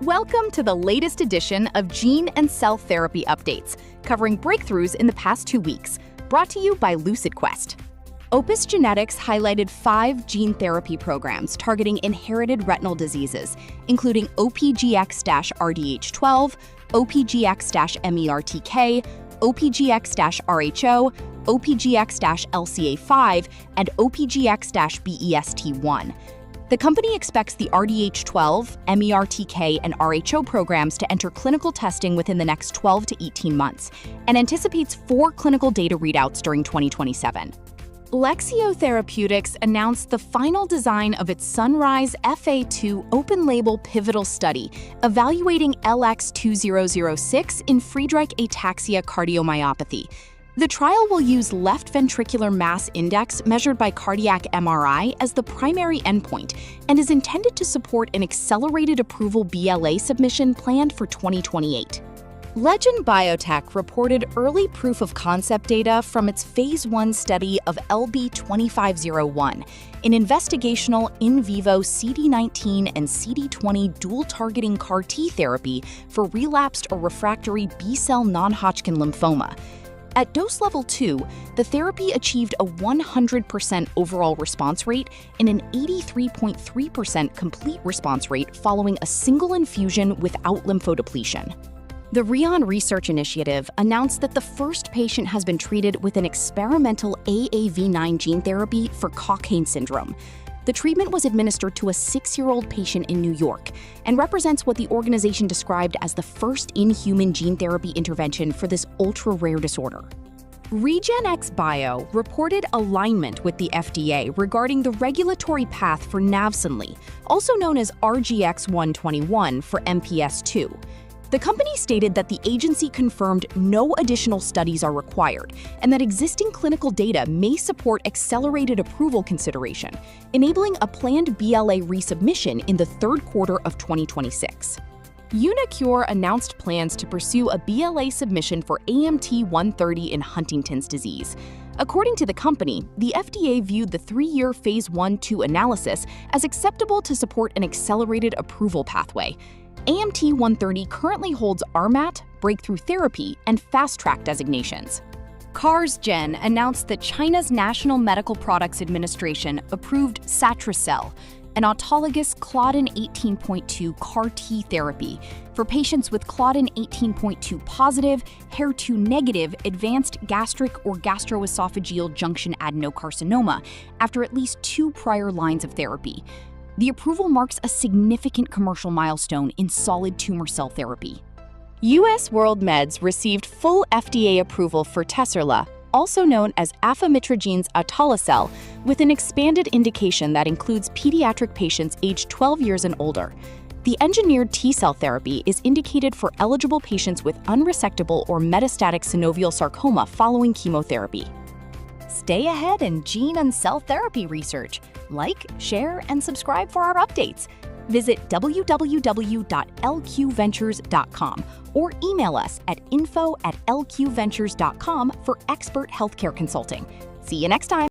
Welcome to the latest edition of Gene and Cell Therapy Updates, covering breakthroughs in the past 2 weeks, brought to you by LucidQuest. Opus Genetics highlighted 5 gene therapy programs targeting inherited retinal diseases, including OPGX-RDH12, OPGX-MERTK, OPGX-RHO, OPGX-LCA5, and OPGX-BEST1. The company expects the RDH12, MERTK, and RHO programs to enter clinical testing within the next 12 to 18 months and anticipates 4 clinical data readouts during 2027. Lexeo Therapeutics announced the final design of its Sunrise FA2 open-label pivotal study evaluating LX2006 in Friedreich ataxia cardiomyopathy. The trial will use left ventricular mass index measured by cardiac MRI as the primary endpoint and is intended to support an accelerated approval BLA submission planned for 2028. Legend Biotech reported early proof of concept data from its phase 1 study of LB2501, an investigational in vivo CD19 and CD20 dual-targeting CAR T therapy for relapsed or refractory B-cell non-Hodgkin lymphoma. At dose level 2, the therapy achieved a 100% overall response rate and an 83.3% complete response rate following a single infusion without lymphodepletion. The Rion Research Initiative announced that the first patient has been treated with an experimental AAV9 gene therapy for Cockayne syndrome. The treatment was administered to a 6-year-old patient in New York and represents what the organization described as the first in-human gene therapy intervention for this ultra-rare disorder. REGENXBIO reported alignment with the FDA regarding the regulatory path for NAVSUNLI, also known as RGX-121 for MPS II. The company stated that the agency confirmed no additional studies are required and that existing clinical data may support accelerated approval consideration, enabling a planned BLA resubmission in the third quarter of 2026. uniQure announced plans to pursue a BLA submission for AMT-130 in Huntington's disease. According to the company, the FDA viewed the 3-year phase 1/2 analysis as acceptable to support an accelerated approval pathway. AMT-130 currently holds RMAT, Breakthrough Therapy, and Fast Track designations. CarsGen announced that China's National Medical Products Administration approved satri-cel, an autologous Claudin 18.2 CAR T therapy for patients with Claudin 18.2 positive, HER2 negative advanced gastric or gastroesophageal junction adenocarcinoma after at least 2 prior lines of therapy. The approval marks a significant commercial milestone in solid tumor cell therapy. US WorldMeds received full FDA approval for TECELRA, also known as afamitragene's autolysel, with an expanded indication that includes pediatric patients aged 12 years and older. The engineered T-cell therapy is indicated for eligible patients with unresectable or metastatic synovial sarcoma following chemotherapy. Stay ahead in gene and cell therapy research. Like, share, and subscribe for our updates. Visit www.lqventures.com or email us at info@lqventures.com for expert healthcare consulting. See you next time.